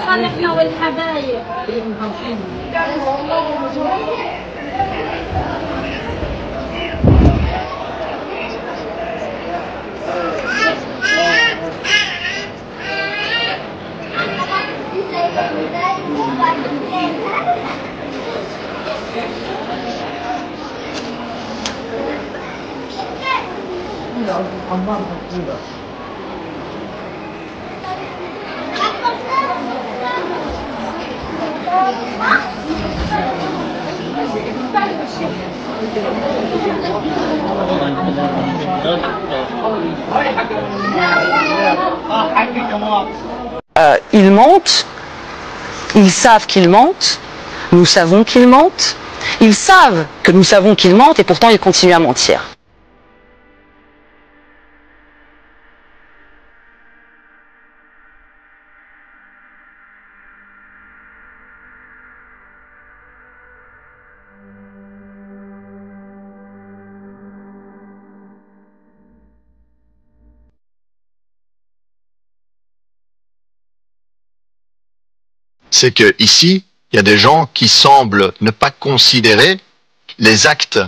صالحنا والحبايب. Ils mentent, ils savent qu'ils mentent, nous savons qu'ils mentent, ils savent que nous savons qu'ils mentent et pourtant ils continuent à mentir. C'est que ici, il y a des gens qui semblent ne pas considérer les actes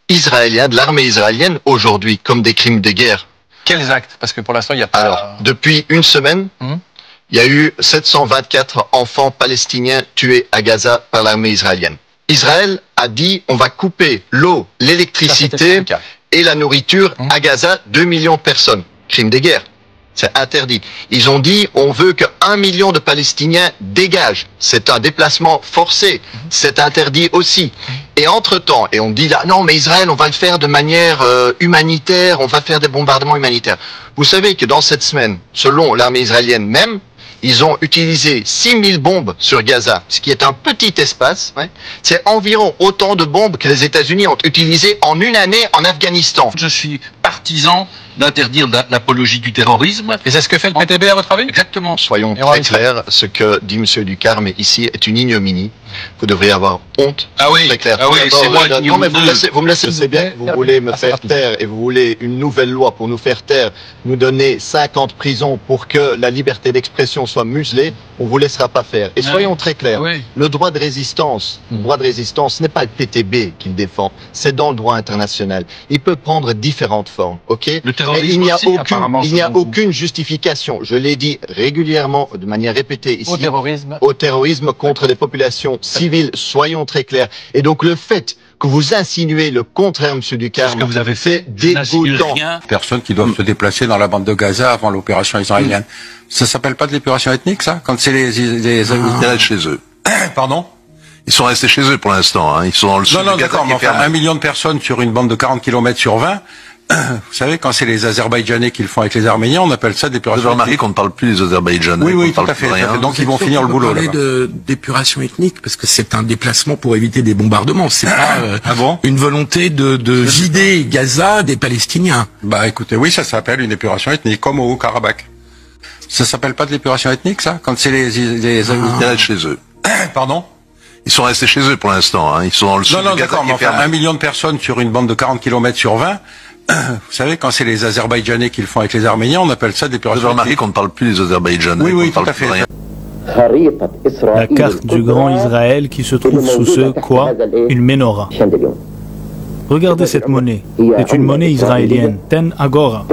israéliens, de l'armée israélienne aujourd'hui, comme des crimes de guerre. Quels actes? Parce que pour l'instant, il n'y a pas... Alors, depuis une semaine, il y a eu 724 enfants palestiniens tués à Gaza par l'armée israélienne. Israël a dit, on va couper l'eau, l'électricité et la nourriture à Gaza, 2 millions de personnes. Crime de guerre. C'est interdit. Ils ont dit, on veut que 1 million de Palestiniens dégagent. C'est un déplacement forcé. C'est interdit aussi. Et entre-temps, et on dit là, non, mais Israël, on va le faire de manière humanitaire, on va faire des bombardements humanitaires. Vous savez que dans cette semaine, selon l'armée israélienne même, ils ont utilisé 6000 bombes sur Gaza, ce qui est un petit espace. Ouais. C'est environ autant de bombes que les États-Unis ont utilisées en une année en Afghanistan. Je suis partisan d'interdire l'apologie du terrorisme. Et c'est ce que fait le PTB à votre avis? Exactement. Soyons très clairs, ce que dit M. Ducarme ici est une ignominie. Vous devriez avoir honte. Ah oui, très clair. ah oui, c'est moi non, mais vous me laissez, je sais bien, vous voulez me faire taire et vous voulez une nouvelle loi pour nous faire taire, nous donner 50 prisons pour que la liberté d'expression soit muselée, on vous laissera pas faire. Et soyons très clairs, le droit de résistance, ce n'est pas le PTB qui le défend, c'est dans le droit international. Il peut prendre différentes formes, ok? Le terrorisme il n'y a aussi, il n'y a aucune justification, je l'ai dit régulièrement, de manière répétée ici, au terrorisme contre les populations civiles, soyons très clairs. Et donc le fait que vous insinuez le contraire, M. Ducarme, ce que vous avez fait, dégoûtant. Personnes qui doivent se déplacer dans la bande de Gaza avant l'opération israélienne. Ça s'appelle pas de l'épuration ethnique, ça? Quand c'est les restent chez eux. Pardon? Ils sont restés chez eux pour l'instant, hein. Ils sont dans le sud de Gaza. Non, d'accord, mais enfin, 1 million de personnes sur une bande de 40 km sur 20, vous savez, quand c'est les Azerbaïdjanais qui le font avec les Arméniens, on appelle ça d'épuration ethnique. Vous avez remarqué qu'on ne parle plus des Azerbaïdjanais. Oui, tout à fait. Donc ils vont finir le boulot là. D'épuration ethnique parce que c'est un déplacement pour éviter des bombardements. C'est pas une volonté de vider Gaza des Palestiniens. Bah écoutez, oui, ça s'appelle une épuration ethnique, comme au Haut-Karabakh. Ça s'appelle pas de l'épuration ethnique, ça? Quand c'est les Ils restent chez eux. Pardon? Ils sont restés chez eux pour l'instant, hein. Ils sont dans le sud de Gaza. D'accord, mais enfin, 1 million de personnes sur une bande de 40 km sur 20, vous savez, quand c'est les Azerbaïdjanais qui le font avec les Arméniens, on appelle ça d'épuration ethnique. Vous avez remarqué qu'on ne parle plus des Azerbaïdjanais. Oui, tout à fait. La carte du grand Israël qui se trouve sous ce quoi? Une menorah. Regardez cette monnaie. C'est une monnaie israélienne. 10 agora.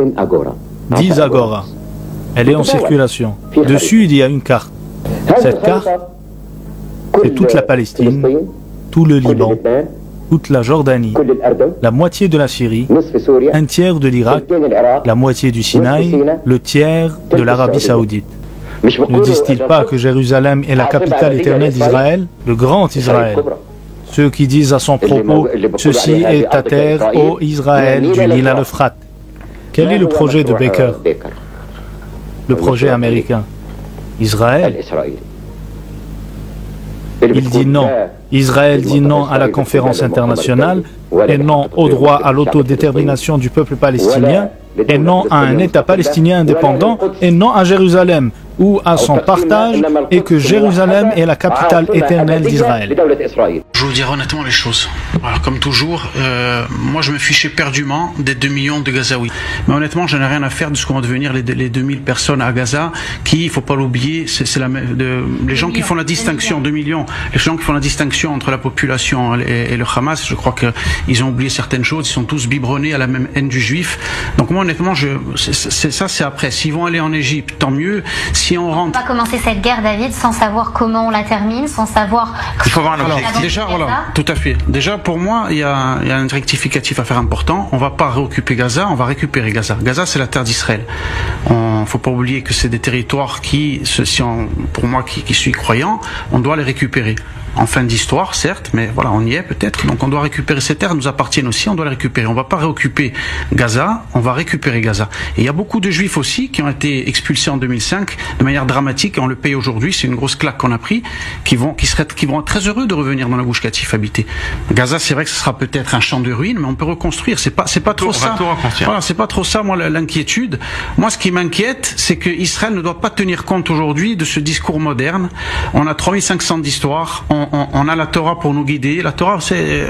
10 agora. Elle est en circulation. Dessus, il y a une carte. Cette carte, c'est toute la Palestine, tout le Liban, toute la Jordanie, la moitié de la Syrie, un tiers de l'Irak, la moitié du Sinaï, le tiers de l'Arabie Saoudite. Ne disent-ils pas que Jérusalem est la capitale éternelle d'Israël, le grand Israël? Ceux qui disent à son propos, ceci est ta terre, ô Israël, du Nil à l'Euphrate. Quel est le projet de Baker? Le projet américain. Israël. Il dit non. Israël dit non à la conférence internationale et non au droit à l'autodétermination du peuple palestinien et non à un État palestinien indépendant et non à Jérusalem ou à son partage et que Jérusalem est la capitale éternelle d'Israël. Je vous dire honnêtement les choses. Alors, comme toujours, moi je me fichais perdument des 2 millions de Gazaouis. Mais honnêtement, je n'ai rien à faire de ce qu'on va devenir les 2000 personnes à Gaza qui, il faut pas l'oublier, c'est les gens qui font la distinction, 2 millions, les gens qui font la distinction entre la population et le Hamas, je crois qu'ils ont oublié certaines choses, ils sont tous biberonnés à la même haine du juif. Donc moi honnêtement, c'est après. S'ils vont aller en Égypte, tant mieux. Si on rentre... On va commencer cette guerre, David, sans savoir comment on la termine, sans savoir... Il faut avoir un objectif. Déjà, voilà, tout à fait. Déjà, pour moi, il y a un rectificatif à faire important. On va pas réoccuper Gaza, on va récupérer Gaza. Gaza, c'est la terre d'Israël. Faut pas oublier que c'est des territoires qui, pour moi qui suis croyant, on doit les récupérer. En fin d'histoire, certes, mais voilà, on y est peut-être. Donc on doit récupérer ces terres, elles nous appartiennent aussi, on doit les récupérer. On va pas réoccuper Gaza, on va récupérer Gaza. Et il y a beaucoup de Juifs aussi qui ont été expulsés en 2005 de manière dramatique, et on le paye aujourd'hui, c'est une grosse claque qu'on a pris, qui vont être très heureux de revenir dans la Gush Katif habitée. Gaza, c'est vrai que ce sera peut-être un champ de ruines, mais on peut reconstruire. C'est pas trop ça. Voilà, c'est pas trop ça, moi, l'inquiétude. Moi, ce qui m'inquiète, c'est que Israël ne doit pas tenir compte aujourd'hui de ce discours moderne. On a 3500 d'histoire, on a la Torah pour nous guider. La Torah, c'est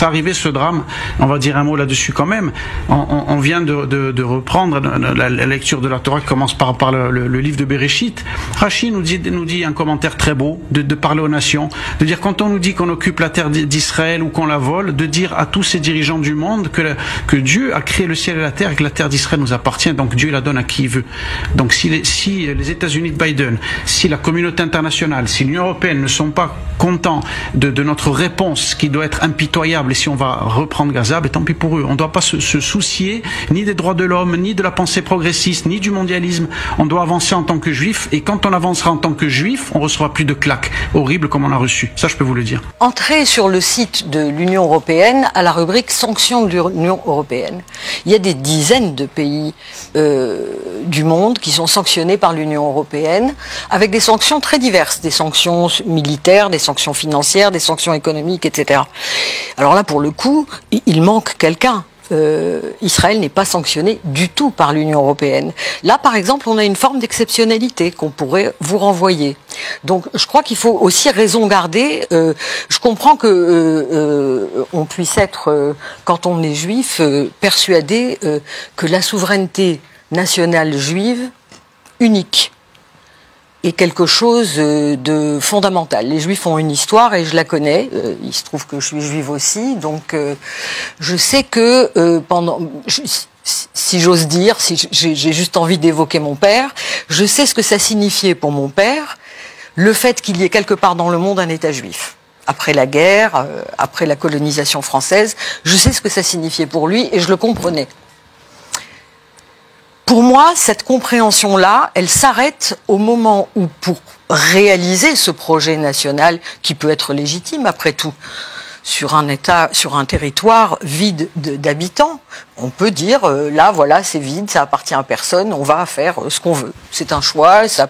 arrivé ce drame. On va dire un mot là-dessus quand même. On vient de reprendre la lecture de la Torah qui commence par le livre de Bereshit. Rashi nous dit un commentaire très beau de parler aux nations, de dire quand on nous dit qu'on occupe la terre d'Israël ou qu'on la vole, de dire à tous ces dirigeants du monde que Dieu a créé le ciel et la terre et que la terre d'Israël nous appartient. Donc Dieu la donne à qui il veut. Donc si les États-Unis de Biden, si la communauté internationale, si l'Union européenne ne sont pas contents de notre réponse qui doit être impitoyable et si on va reprendre Gaza, ben tant pis pour eux. On ne doit pas se soucier ni des droits de l'homme, ni de la pensée progressiste, ni du mondialisme. On doit avancer en tant que juif et quand on avancera en tant que juif, on ne recevra plus de claques horribles comme on a reçu. Ça, je peux vous le dire. Entrez sur le site de l'Union européenne à la rubrique sanctions de l'Union européenne. Il y a des dizaines de pays du monde qui sont sanctionnés par l'Union européenne avec des sanctions très diverses, des sanctions militaires, des sanctions financières, des sanctions économiques, etc. Alors là, pour le coup, il manque quelqu'un. Israël n'est pas sanctionné du tout par l'Union européenne. Là, par exemple, on a une forme d'exceptionnalité qu'on pourrait vous renvoyer. Donc, je crois qu'il faut aussi raison garder. Je comprends que on puisse être, quand on est juif, persuadé que la souveraineté nationale juive unique est quelque chose de fondamental. Les Juifs ont une histoire et je la connais. Il se trouve que je suis juive aussi, donc je sais que si j'ose dire, si j'ai juste envie d'évoquer mon père, je sais ce que ça signifiait pour mon père, le fait qu'il y ait quelque part dans le monde un État juif. Après la guerre, après la colonisation française, je sais ce que ça signifiait pour lui et je le comprenais. Pour moi, cette compréhension-là, elle s'arrête au moment où, pour réaliser ce projet national, qui peut être légitime après tout, sur un État, sur un territoire vide d'habitants, on peut dire, là, voilà, c'est vide, ça appartient à personne, on va faire ce qu'on veut. C'est un choix, ça...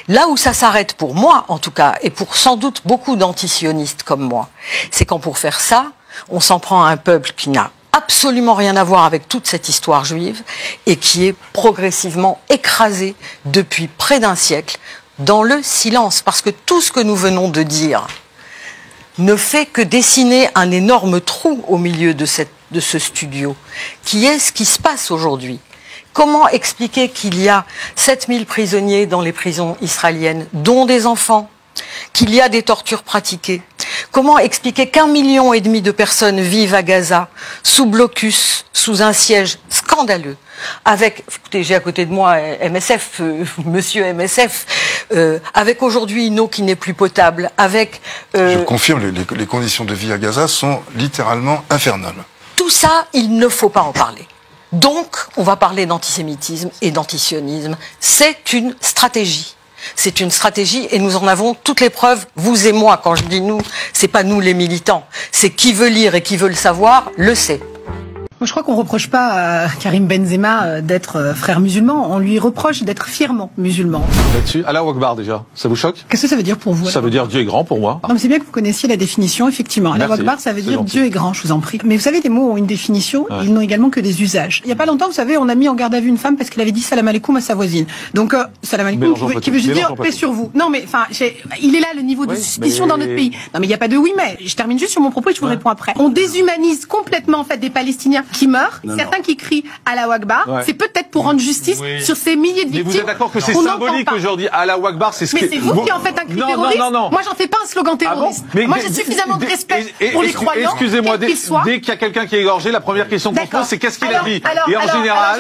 Là où ça s'arrête pour moi, en tout cas, et pour sans doute beaucoup d'antisionistes comme moi, c'est quand pour faire ça, on s'en prend à un peuple qui n'a absolument rien à voir avec toute cette histoire juive et qui est progressivement écrasé depuis près d'un siècle dans le silence. Parce que tout ce que nous venons de dire ne fait que dessiner un énorme trou au milieu de ce studio, qui est ce qui se passe aujourd'hui. Comment expliquer qu'il y a 7000 prisonniers dans les prisons israéliennes, dont des enfants, qu'il y a des tortures pratiquées? Comment expliquer qu'1,5 million de personnes vivent à Gaza, sous blocus, sous un siège scandaleux, avec, écoutez, j'ai à côté de moi MSF, monsieur MSF, avec aujourd'hui une eau qui n'est plus potable, avec... Je confirme, les conditions de vie à Gaza sont littéralement infernales. Tout ça, il ne faut pas en parler. Donc, on va parler d'antisémitisme et d'antisionisme. C'est une stratégie. C'est une stratégie et nous en avons toutes les preuves, vous et moi. Quand je dis nous, c'est pas nous les militants. C'est qui veut lire et qui veut le savoir, le sait. Moi, je crois qu'on reproche pas à Karim Benzema d'être frère musulman, on lui reproche d'être fièrement musulman. Là-dessus, Allah Akbar déjà, ça vous choque? Qu'est-ce que ça veut dire pour vous? Ça veut dire Dieu est grand pour moi. Non, mais c'est bien que vous connaissiez la définition, effectivement. Allah Akbar, ça veut dire gentil. Dieu est grand, je vous en prie. Mais vous savez, les mots ont une définition, ils n'ont également que des usages. Il y a pas longtemps, vous savez, on a mis en garde à vue une femme parce qu'elle avait dit salam alaikum à sa voisine. Donc, salam alaikum, qui veut juste dire paix sur vous. Non, mais enfin, il est là le niveau de suspicion dans notre pays. Non, mais il n'y a pas de oui, mais je termine juste sur mon propos et je vous réponds après. On déshumanise complètement, en fait, des Palestiniens qui meurent, certains qui crient Allahu Akbar, c'est peut-être pour rendre justice sur ces milliers de victimes. Mais vous êtes d'accord que c'est symbolique aujourd'hui, Allahu Akbar, c'est ce que... Mais c'est vous qui en faites un cri terroriste. Moi, j'en fais pas un slogan terroriste. Moi, j'ai suffisamment de respect pour les croyants. Excusez-moi, dès qu'il y a quelqu'un qui est égorgé, la première question qu'on se pose, c'est qu'est-ce qu'il a dit? Et en général,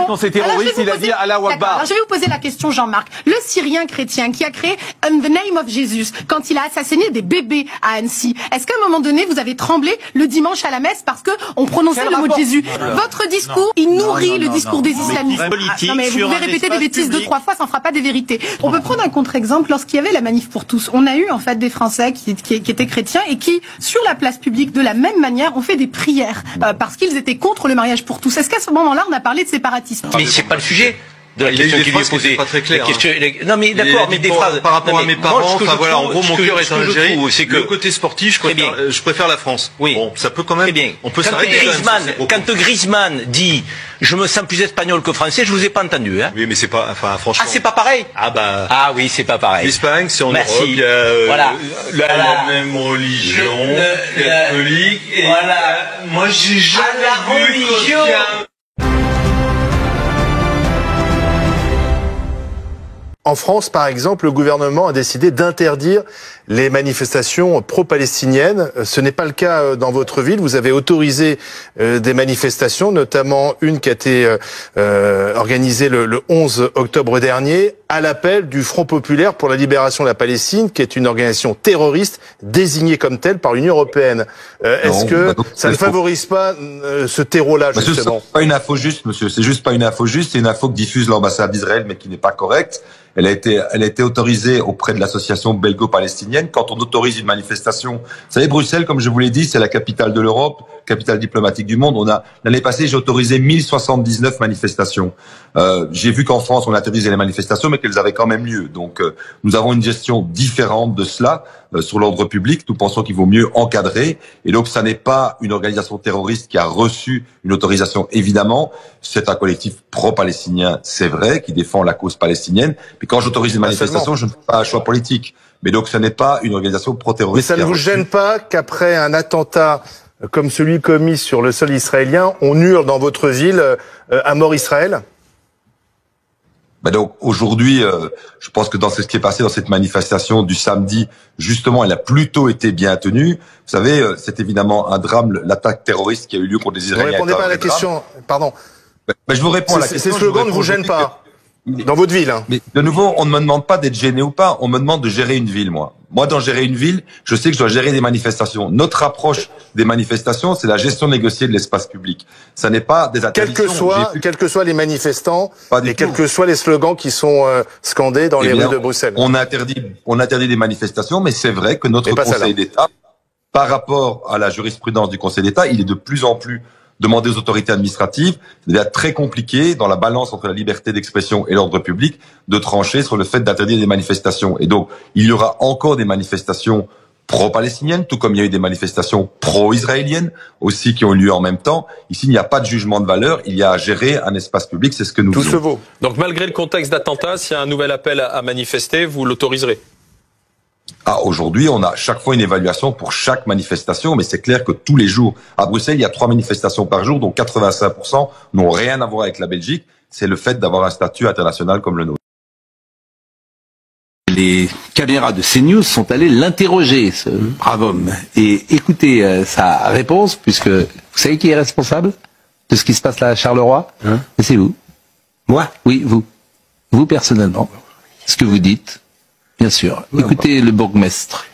quand c'est terroriste, il a dit Allahu Akbar. Alors, je vais vous poser la question, Jean-Marc. Le Syrien chrétien qui a créé In the Name of Jesus, quand il a assassiné des bébés à Annecy, est-ce qu'à un moment donné, vous avez tremblé le dimanche à la messe parce que on prononçait le mot de Jésus? Votre discours, il nourrit le discours des islamistes. Non, mais vous pouvez répéter des bêtises 2-3 fois, ça ne fera pas des vérités. On peut prendre un contre-exemple lorsqu'il y avait la manif pour tous. On a eu en fait des Français qui étaient chrétiens et qui, sur la place publique, de la même manière, ont fait des prières parce qu'ils étaient contre le mariage pour tous. Est-ce qu'à ce moment-là, on a parlé de séparatisme? Mais c'est pas le sujet de la question qui lui est posée. Pas très clair. Non mais d'accord, mais des phrases par rapport à mes parents. Enfin voilà, en gros, mon cœur est en Algérie. C'est que le côté sportif, je préfère la France. Oui. Bon, ça peut quand même. Très bien. On peut s'arrêter. Quand Griezmann dit je me sens plus espagnol que français, je vous ai pas entendu, hein. Oui, mais c'est pas, enfin, franchement. Ah, c'est pas pareil. Ah oui, c'est pas pareil. L'Espagne, c'est en Europe. Il y a la même religion catholique. Voilà. Moi, j'ai jamais vu religion. En France, par exemple, le gouvernement a décidé d'interdire les manifestations pro-palestiniennes. Ce n'est pas le cas dans votre ville. Vous avez autorisé des manifestations, notamment une qui a été organisée le 11 octobre dernier, à l'appel du Front populaire pour la libération de la Palestine, qui est une organisation terroriste désignée comme telle par l'Union européenne. Est-ce que ça ne favorise pas ce terreau-là, justement? C'est pas une info juste, monsieur. C'est juste pas une info juste. C'est une info que diffuse l'ambassade d'Israël, mais qui n'est pas correcte. Elle a été autorisée auprès de l'association belgo-palestinienne. Quand on autorise une manifestation, vous savez, Bruxelles, comme je vous l'ai dit, c'est la capitale de l'Europe, capitale diplomatique du monde. L'année passée, j'ai autorisé 1079 manifestations. J'ai vu qu'en France, on interdisait les manifestations, mais qu'elles avaient quand même lieu. Donc, nous avons une gestion différente de cela sur l'ordre public. Nous pensons qu'il vaut mieux encadrer. Et donc, ça n'est pas une organisation terroriste qui a reçu une autorisation, évidemment. C'est un collectif pro-palestinien, c'est vrai, qui défend la cause palestinienne. Mais quand j'autorise une manifestation, je ne fais pas un choix politique. Mais donc, ce n'est pas une organisation pro-terroriste. Mais ça ne vous gêne pas qu'après un attentat comme celui commis sur le sol israélien, on hurle dans votre ville à mort Israël? Ben donc aujourd'hui, je pense que dans ce qui est passé dans cette manifestation du samedi, justement, elle a plutôt été bien tenue. Vous savez, c'est évidemment un drame, l'attaque terroriste qui a eu lieu contre les Israéliens. Vous ne répondez pas à la question, pardon. Ben je vous réponds à la question. Ces slogans ne vous gênent pas dans votre ville, hein. Mais de nouveau, on ne me demande pas d'être gêné ou pas, on me demande de gérer une ville, moi. Moi, dans gérer une ville, je sais que je dois gérer des manifestations. Notre approche des manifestations, c'est la gestion négociée de l'espace public. Ça n'est pas des interdictions. Quels que soient les manifestants et quels que soient les slogans qui sont scandés dans les rues de Bruxelles. On interdit des manifestations, mais c'est vrai que notre Conseil d'État, par rapport à la jurisprudence du Conseil d'État, il est de plus en plus demandé aux autorités administratives. Ça devient très compliqué dans la balance entre la liberté d'expression et l'ordre public de trancher sur le fait d'interdire des manifestations. Et donc, il y aura encore des manifestations pro-palestiniennes, tout comme il y a eu des manifestations pro-israéliennes aussi qui ont eu lieu en même temps. Ici, il n'y a pas de jugement de valeur, il y a à gérer un espace public, c'est ce que nous faisons. Tout se vaut. Donc, malgré le contexte d'attentat, s'il y a un nouvel appel à manifester, vous l'autoriserez? Aujourd'hui, on a chaque fois une évaluation pour chaque manifestation, mais c'est clair que tous les jours, à Bruxelles, il y a 3 manifestations par jour, dont 85% n'ont rien à voir avec la Belgique. C'est le fait d'avoir un statut international comme le nôtre. Les caméras de CNews sont allées l'interroger, ce brave homme. Et écoutez sa réponse, puisque vous savez qui est responsable de ce qui se passe là à Charleroi? Et c'est vous. Moi? Oui, vous. Vous personnellement. Ce que vous dites. Bien sûr. Écoutez le bourgmestre.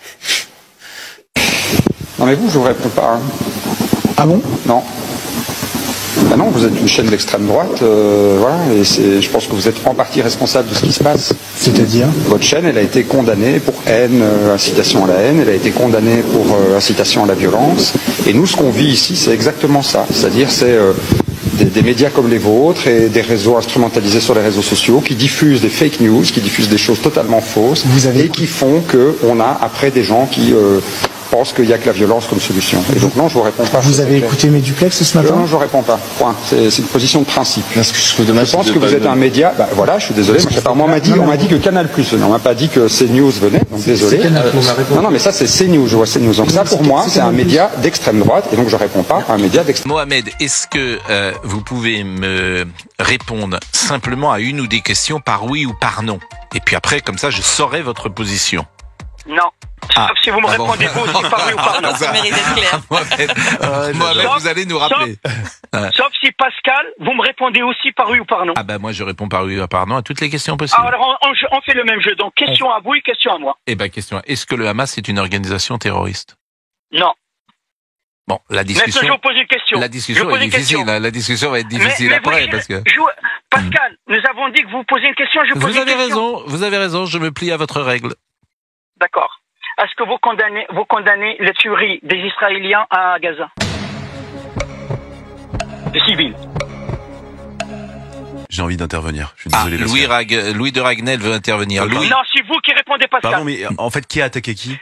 Non mais vous, je vous réponds pas. Ah bon? Non. Ben non, vous êtes une chaîne d'extrême droite, voilà, et je pense que vous êtes en partie responsable de ce qui se passe. C'est-à-dire? Votre chaîne, elle a été condamnée pour haine, incitation à la haine, elle a été condamnée pour incitation à la violence, et nous, ce qu'on vit ici, c'est exactement ça, c'est-à-dire c'est des médias comme les vôtres et des réseaux instrumentalisés sur les réseaux sociaux qui diffusent des fake news, qui diffusent des choses totalement fausses et qui font qu'on a après des gens qui pensent qu'il n'y a que la violence comme solution. Et donc non, je vous réponds pas. Vous avez écouté Meduplex ce matin? Non, je ne réponds pas. Point. C'est une position de principe. Je pense que vous êtes un média. Ben voilà, je suis désolé. On m'a dit que Canal+. On m'a pas dit que CNews venait. Donc désolé. Non, mais ça c'est CNews. Je vois CNews. Donc ça pour moi, c'est un média d'extrême droite. Et donc je réponds pas à un média d'extrême. Mohamed, est-ce que vous pouvez me répondre simplement à une ou des questions par oui ou par non? Et puis après, comme ça, je saurai votre position. Non. Sauf si vous me répondez vous aussi par oui ou par non. Ça mérite d'être clair. Mohamed, vous allez nous rappeler. Sauf si Pascal, vous me répondez aussi par oui ou par non. Ah ben moi je réponds par oui ou par non à toutes les questions possibles. Alors on fait le même jeu. Donc question à vous et question à moi. Eh ben question. Est-ce que le Hamas est une organisation terroriste? Non. Bon, la discussion. Mais je vous pose une question. La discussion est difficile. La discussion va être difficile après parce que. Pascal, nous avons dit que vous posez une question. Je pose une question. Vous avez raison. Je me plie à votre règle. D'accord. Est-ce que vous condamnez les tueries des Israéliens à Gaza? Des civils. J'ai envie d'intervenir. Je suis désolé. Louis de Ragnel veut intervenir. Non, c'est vous qui répondez, Pascal. Pardon, mais en fait, qui a attaqué qui?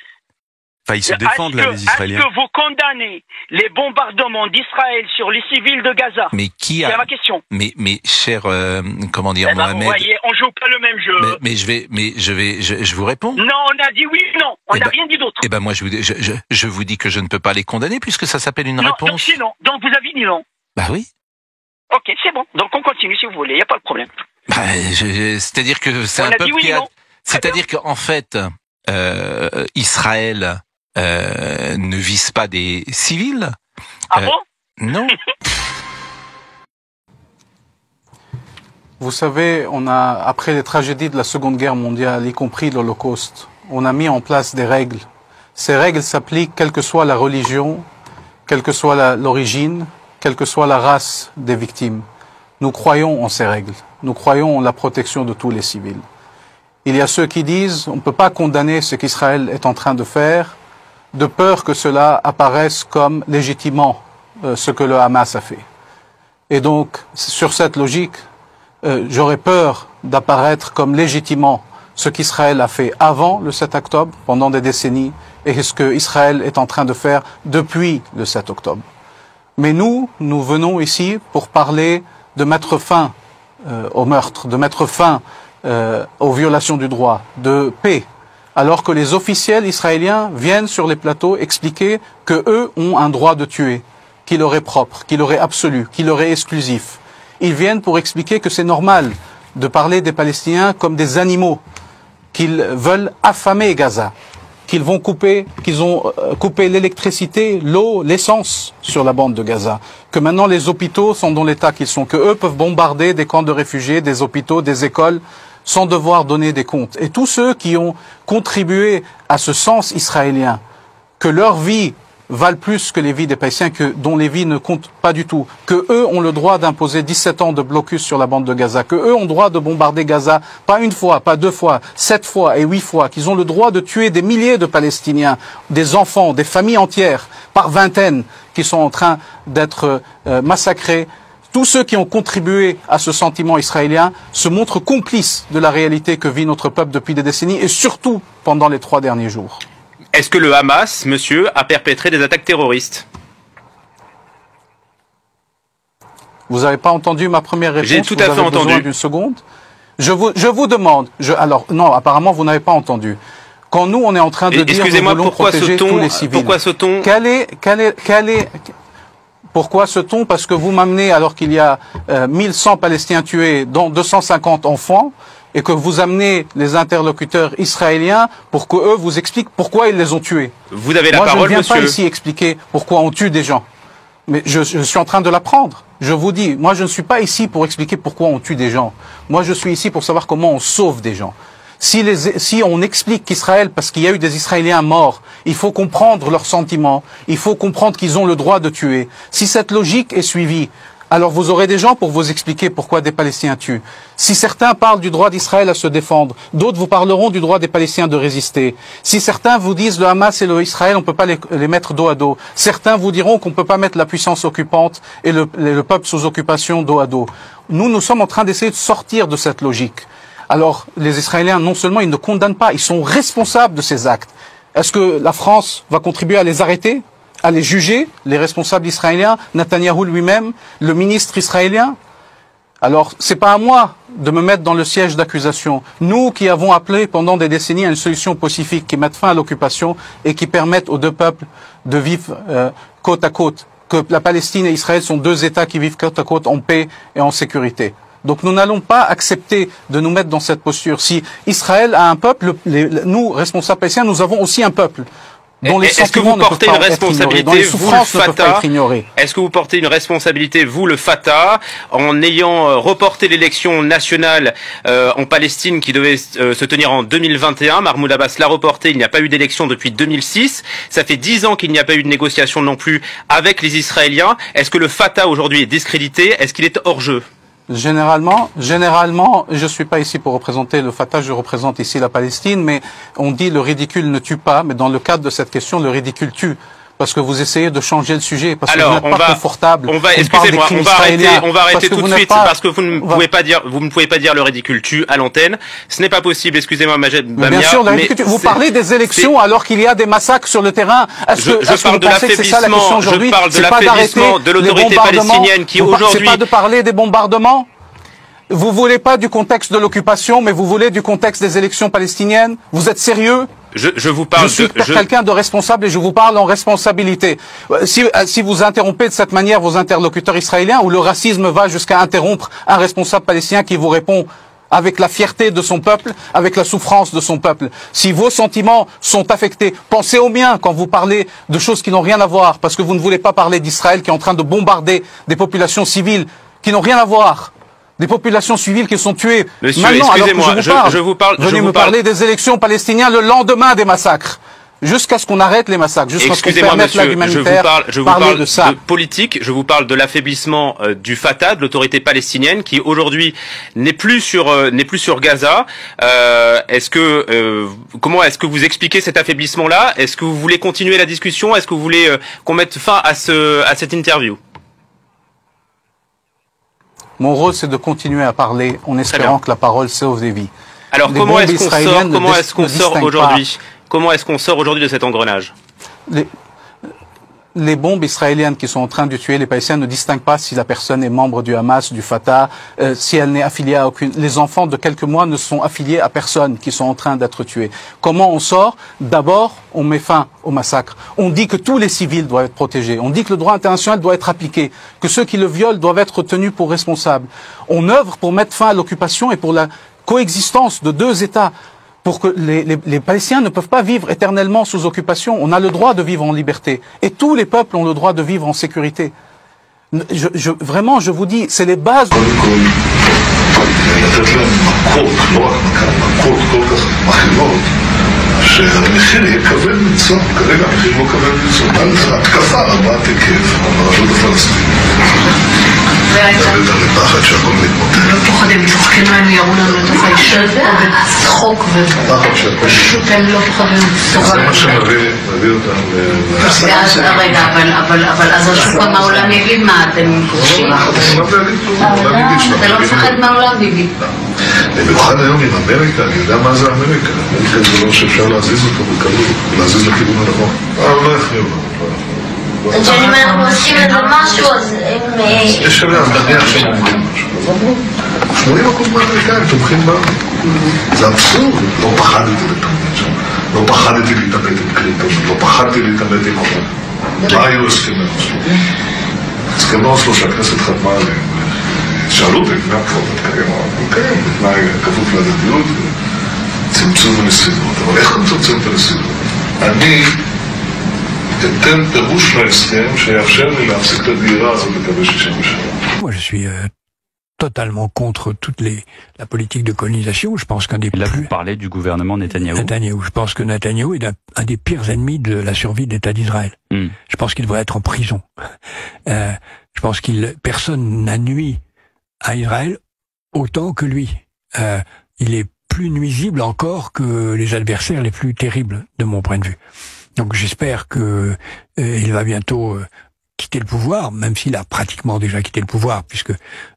Enfin, ils se défendent, là, les Israéliens. Est-ce que vous condamnez les bombardements d'Israël sur les civils de Gaza? Mais qui a... C'est ma question. Mais cher, comment dire, Mohamed... Vous voyez, on joue pas le même jeu. Mais je vous réponds. Non, on a dit oui ou non. On n'a rien dit d'autre. Eh ben, moi, je vous dis que je ne peux pas les condamner puisque ça s'appelle une réponse. Donc c'est non. Donc vous avez dit non. Bah oui. Ok, c'est bon. Donc on continue si vous voulez. Il n'y a pas de problème. Bah, c'est-à-dire que c'est un peuple qui a... C'est-à-dire qu'en fait, Israël... ne vise pas des civils. Ah bon? Non. Vous savez, après les tragédies de la Seconde Guerre mondiale, y compris l'Holocauste, on a mis en place des règles. Ces règles s'appliquent quelle que soit la religion, quelle que soit l'origine, quelle que soit la race des victimes. Nous croyons en ces règles. Nous croyons en la protection de tous les civils. Il y a ceux qui disent on ne peut pas condamner ce qu'Israël est en train de faire, de peur que cela apparaisse comme légitimant ce que le Hamas a fait. Et donc, sur cette logique, j'aurais peur d'apparaître comme légitimant ce qu'Israël a fait avant le 7 octobre, pendant des décennies, et ce qu'Israël est en train de faire depuis le 7 octobre. Mais nous venons ici pour parler de mettre fin au meurtre, de mettre fin aux violations du droit, de paix, alors que les officiels israéliens viennent sur les plateaux expliquer que eux ont un droit de tuer, qui leur est propre, qui leur est absolu, qui leur est exclusif. Ils viennent pour expliquer que c'est normal de parler des Palestiniens comme des animaux, qu'ils veulent affamer Gaza, qu'ils ont coupé l'électricité, l'eau, l'essence sur la bande de Gaza, que maintenant les hôpitaux sont dans l'état qu'ils sont, que eux peuvent bombarder des camps de réfugiés, des hôpitaux, des écoles, sans devoir donner des comptes. Et tous ceux qui ont contribué à ce sens israélien, que leur vie valent plus que les vies des Palestiniens, dont les vies ne comptent pas du tout, que eux ont le droit d'imposer 17 ans de blocus sur la bande de Gaza, que eux ont le droit de bombarder Gaza, pas une fois, pas deux fois, 7 fois et 8 fois, qu'ils ont le droit de tuer des milliers de Palestiniens, des enfants, des familles entières, par vingtaines, qui sont en train d'être massacrés. Tous ceux qui ont contribué à ce sentiment israélien se montrent complices de la réalité que vit notre peuple depuis des décennies et surtout pendant les 3 derniers jours. Est-ce que le Hamas, monsieur, a perpétré des attaques terroristes? Vous n'avez pas entendu ma première réponse? J'ai tout à fait entendu. Vous avez besoin d'une seconde? Je vous demande. Alors non, apparemment vous n'avez pas entendu. Quand nous on est en train de dire nous voulons protéger tous les civils. Pourquoi ce ton? Pourquoi ce ton? Parce que vous m'amenez alors qu'il y a 1100 Palestiniens tués, dont 250 enfants, et que vous amenez les interlocuteurs israéliens pour qu'eux vous expliquent pourquoi ils les ont tués. Vous avez la parole, monsieur. Moi, je ne viens pas ici expliquer pourquoi on tue des gens. Mais je suis en train de l'apprendre. Je vous dis, moi, je ne suis pas ici pour expliquer pourquoi on tue des gens. Moi, je suis ici pour savoir comment on sauve des gens. Si on explique qu'Israël, parce qu'il y a eu des Israéliens morts, il faut comprendre leurs sentiments, il faut comprendre qu'ils ont le droit de tuer. Si cette logique est suivie, alors vous aurez des gens pour vous expliquer pourquoi des Palestiniens tuent. Si certains parlent du droit d'Israël à se défendre, d'autres vous parleront du droit des Palestiniens de résister. Si certains vous disent le Hamas et le Israël, on ne peut pas les mettre dos à dos. Certains vous diront qu'on ne peut pas mettre la puissance occupante et le peuple sous occupation dos à dos. Nous sommes en train d'essayer de sortir de cette logique. Alors, les Israéliens, non seulement ils ne condamnent pas, ils sont responsables de ces actes. Est-ce que la France va contribuer à les arrêter ? À les juger, les responsables israéliens, Netanyahou lui-même, le ministre israélien? Alors, c'est pas à moi de me mettre dans le siège d'accusation. Nous qui avons appelé pendant des décennies à une solution pacifique qui mette fin à l'occupation et qui permette aux deux peuples de vivre côte à côte, que la Palestine et Israël sont deux États qui vivent côte à côte en paix et en sécurité. Donc nous n'allons pas accepter de nous mettre dans cette posture. Si Israël a un peuple, nous, responsables palestiniens, nous avons aussi un peuple. Est-ce que vous portez une responsabilité, vous, le Fatah? Est-ce que vous portez une responsabilité, vous, le Fatah, en ayant reporté l'élection nationale en Palestine qui devait se tenir en 2021? Mahmoud Abbas l'a reporté, il n'y a pas eu d'élection depuis 2006. Ça fait 10 ans qu'il n'y a pas eu de négociation non plus avec les Israéliens. Est-ce que le Fatah aujourd'hui est discrédité? Est-ce qu'il est hors jeu? Généralement, je suis pas ici pour représenter le Fatah, je représente ici la Palestine, mais on dit le ridicule ne tue pas, mais dans le cadre de cette question, le ridicule tue. Parce que vous essayez de changer le sujet, parce que vous n'êtes pas confortable. Excusez-moi, on va arrêter tout de suite, parce que vous ne pouvez pas dire le ridicule tue à l'antenne. Ce n'est pas possible, excusez-moi, Majed Bamia. Bien sûr, vous parlez des élections alors qu'il y a des massacres sur le terrain. Je parle de l'affaiblissement, de l'autorité palestinienne qui aujourd'hui... C'est pas de parler des bombardements? Vous voulez pas du contexte de l'occupation, mais vous voulez du contexte des élections palestiniennes? Vous êtes sérieux? Je vous parle je suis quelqu'un de responsable et je vous parle en responsabilité. Si vous interrompez de cette manière vos interlocuteurs israéliens, où le racisme va jusqu'à interrompre un responsable palestinien qui vous répond avec la fierté de son peuple, avec la souffrance de son peuple. Si vos sentiments sont affectés, pensez au mien quand vous parlez de choses qui n'ont rien à voir, parce que vous ne voulez pas parler d'Israël qui est en train de bombarder des populations civiles qui n'ont rien à voir. Des populations civiles qui sont tuées. Monsieur, excusez-moi, je vous parle. Venez me parler des élections palestiniennes le lendemain des massacres. Jusqu'à ce qu'on arrête les massacres, jusqu'à ce qu'on permette l'aide humanitaire. Je vous parle de politique, je vous parle de l'affaiblissement du Fatah, de l'autorité palestinienne, qui aujourd'hui n'est plus sur Gaza. Comment est-ce que vous expliquez cet affaiblissement-là? Est-ce que vous voulez continuer la discussion? Est-ce que vous voulez qu'on mette fin à cette interview? Mon rôle, c'est de continuer à parler en espérant que la parole sauve des vies. Alors, comment est-ce qu'on sort aujourd'hui? Comment est-ce qu'on sort aujourd'hui de cet engrenage? Les bombes israéliennes qui sont en train de tuer les Palestiniens ne distinguent pas si la personne est membre du Hamas, du Fatah, si elle n'est affiliée à aucune. Les enfants de quelques mois ne sont affiliés à personne qui sont en train d'être tués. Comment on sort? D'abord, on met fin au massacre. On dit que tous les civils doivent être protégés. On dit que le droit international doit être appliqué, que ceux qui le violent doivent être tenus pour responsables. On œuvre pour mettre fin à l'occupation et pour la coexistence de deux États. Pour que les Palestiniens ne peuvent pas vivre éternellement sous occupation. On a le droit de vivre en liberté. Et tous les peuples ont le droit de vivre en sécurité. Vraiment, je vous dis, c'est les bases de... שהמחיר יקבל מצום, כרגע המחיר לא קבל מצום, על התקפה רבת היקף ברשות הפלסטינית. מדברת על פחד שהכל מתמוטט. לא פוחדים, צוחקים להם יראו לנו את הפיישת ובצחוק ופשוט הם לא פוחדים. זה מה שמביא אותם רגע, אבל אז השוק מהעולם יגיד מה אתם פורשים? אתה לא מפחד מהעולם ביבי. במיוחד היום עם אמריקה, אני יודע מה זה אמריקה. אמריקה זה לא שאפשר להזיז אותו בקלות, להזיז לכיוון הנכון. אבל לא יכניעו לנו. אם אנחנו עושים את זה משהו, אז הם... יש עליה, אז נניח שהם אומרים משהו. 80% מהאמריקאים תומכים בנו. זה אבסורד. לא פחדתי לתומד שם. לא פחדתי להתאבד עם קליטון. לא פחדתי להתאבד עם עולם. מה היו הסכמי אוסלו? הסכמי אוסלו שהכנסת חתמה עליהם. שאלו אותי לפני הבחירות, מתקיים בתנאי כפוף להדדיות וצמצום הנסיבות. אבל איך אני מצמצם את הנסיבות? אני אתן פירוש להסכם שיאפשר לי להפסיק את הדהירה הזאת לקווי 67. Moi, je suis totalement contre la politique de colonisation. Je pense qu'un des Là, vous parlez du gouvernement Netanyahou. Je pense que Netanyahou est un des pires ennemis de la survie de l'État d'Israël. Je pense qu'il devrait être en prison. Je pense personne n'a nui à Israël autant que lui. Il est plus nuisible encore que les adversaires les plus terribles, de mon point de vue. Donc j'espère que il va bientôt quitter le pouvoir, même s'il a pratiquement déjà quitté le pouvoir, puisque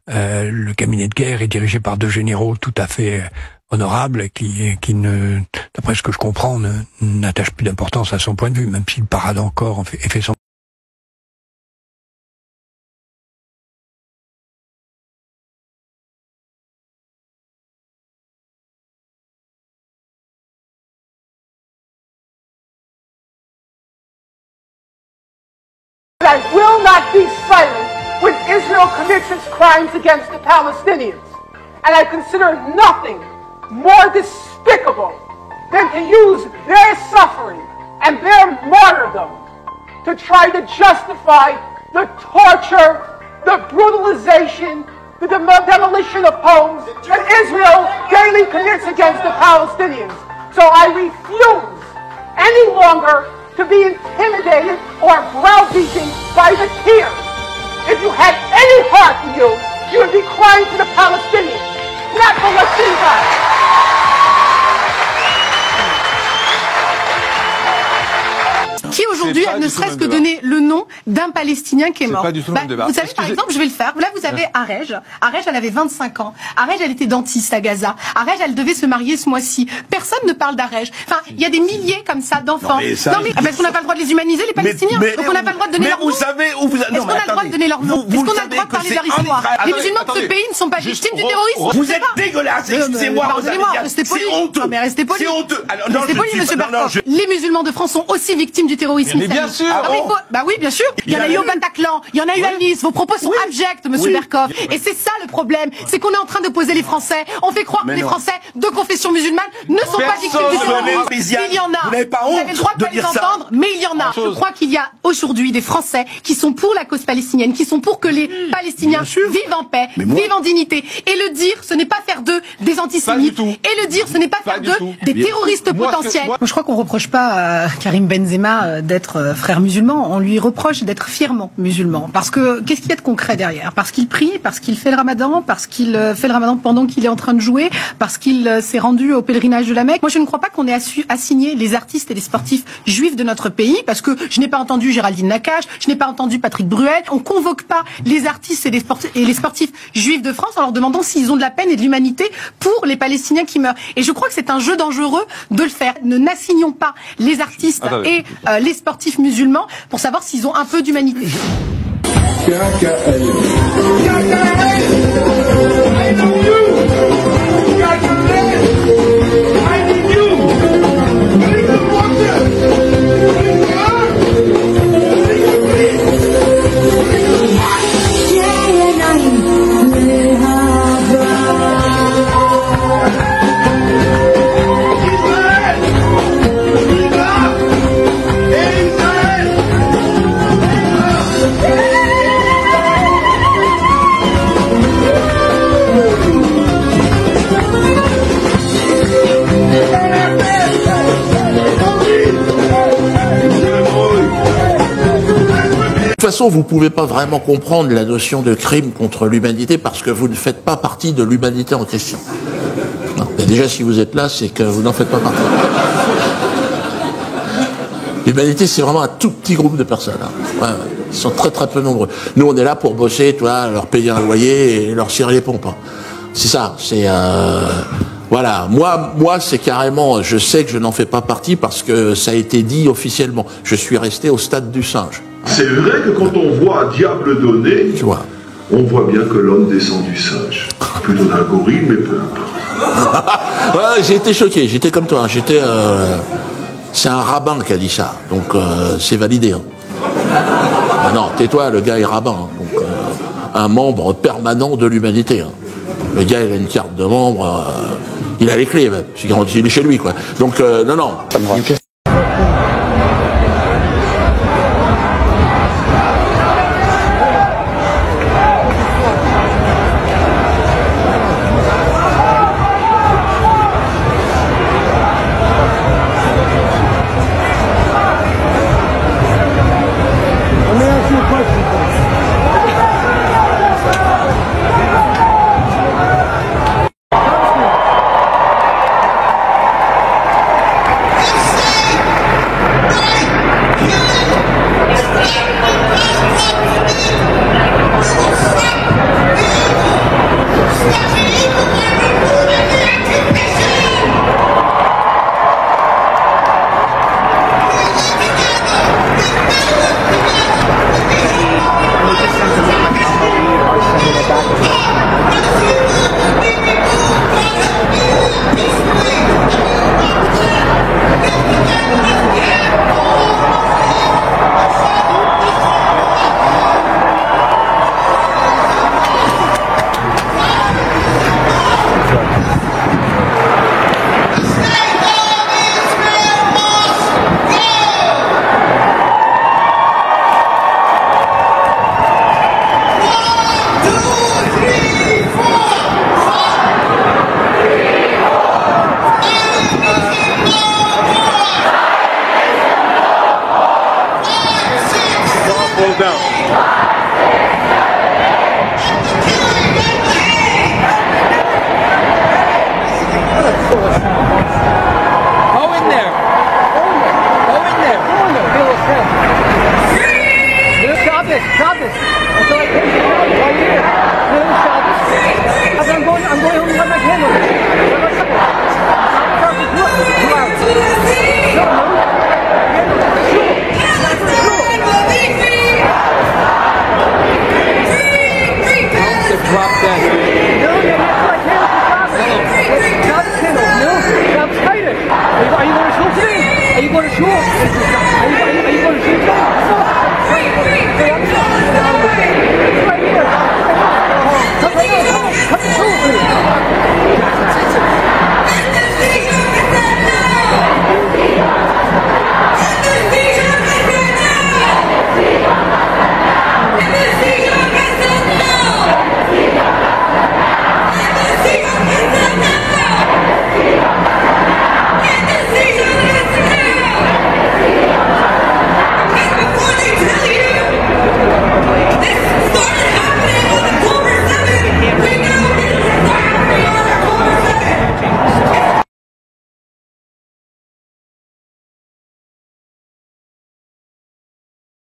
le cabinet de guerre est dirigé par 2 généraux tout à fait honorables, qui ne, d'après ce que je comprends, n'attachent plus d'importance à son point de vue, même s'il parade encore et fait son... I will not be silent when Israel commits its crimes against the Palestinians. And I consider nothing more despicable than to use their suffering and their martyrdom to try to justify the torture, the brutalization, the demolition of homes that Israel daily commits against the Palestinians. So I refuse any longer to be intimidated or browbeaten by the tears. If you had any heart in you, you would be crying to the Palestinians, not for what's inside. Qui aujourd'hui a ne serait-ce que donné le nom d'un Palestinien qui est mort. Pas du tout le même débat. Vous savez, par exemple, je vais le faire. Là, vous avez Arej. Arej, elle avait 25 ans. Arej, elle était dentiste à Gaza. Arej, elle devait se marier ce mois-ci. Personne ne parle d'Arej. Enfin, il y a des milliers comme ça d'enfants. Non, mais parce qu'on n'a pas le droit de les humaniser, les Palestiniens. Donc on n'a pas le droit de donner leur nom. Est-ce qu'on a le droit de donner leur nom? Est-ce qu'on a le droit de parler de leur histoire? Les musulmans de ce pays ne sont pas victimes du terrorisme. Vous êtes dégueulasse, excusez-moi. Pardonnez-moi, restez poli. C'est honteux. Non, mais restez poli. C'est honteux. Restez poli, monsieur Bertrand. Les musulmans de France sont aussi victimes du terrorisme. Mais bien sûr. Bah oui, bien sûr. Il y en a eu au Bataclan, il y en a eu à Nice. Vos propos sont abjects, monsieur Berkoff. Et c'est ça le problème. C'est qu'on est en train d'opposer les Français. On fait croire que les Français de confession musulmane ne sont pas victimes du terrorisme. Il y en a. Vous avez le droit de pas les entendre, mais il y en a. Je crois qu'il y a aujourd'hui des Français qui sont pour la cause palestinienne, qui sont pour que les Palestiniens vivent en paix, vivent en dignité. Et le dire, ce n'est pas faire d'eux des antisémites. Et le dire, ce n'est pas faire d'eux des terroristes potentiels. Je crois qu'on reproche pas à Karim Benzema d'être frère musulman. On lui reproche d'être fièrement musulman. Parce que, qu'est-ce qu'il y a de concret derrière? Parce qu'il prie, parce qu'il fait le ramadan, parce qu'il fait le ramadan pendant qu'il est en train de jouer, parce qu'il s'est rendu au pèlerinage de la Mecque. Moi, je ne crois pas qu'on ait assigné les artistes et les sportifs juifs de notre pays, parce que je n'ai pas entendu Géraldine Nakache, je n'ai pas entendu Patrick Bruel. On convoque pas les artistes et les sportifs juifs de France en leur demandant s'ils ont de la peine et de l'humanité pour les Palestiniens qui meurent. Et je crois que c'est un jeu dangereux de le faire. Ne n'assignons pas les artistes et les sportifs musulmans pour savoir s'ils ont un peu d'humanité. De toute façon, vous ne pouvez pas vraiment comprendre la notion de crime contre l'humanité parce que vous ne faites pas partie de l'humanité en question. Non, mais déjà, si vous êtes là, c'est que vous n'en faites pas partie. L'humanité, c'est vraiment un tout petit groupe de personnes. Hein. Ouais, ils sont très très peu nombreux. Nous, on est là pour bosser, tu vois, leur payer un loyer et leur cirer les pompes. Hein. C'est ça, c'est... Voilà, moi c'est carrément, je sais que je n'en fais pas partie parce que ça a été dit officiellement. Je suis resté au stade du singe. C'est vrai que quand on voit un diable donné, tu vois, on voit bien que l'homme descend du singe. Plutôt d'un gorille, mais peu importe. Ouais, j'ai été choqué, j'étais comme toi, j'étais... c'est un rabbin qui a dit ça, donc c'est validé. Hein. Non, tais-toi, le gars est rabbin, hein, donc un membre permanent de l'humanité. Hein. Le gars, il a une carte de membre, il a les clés même, il est chez lui, quoi. Donc, non. Ça me va. down.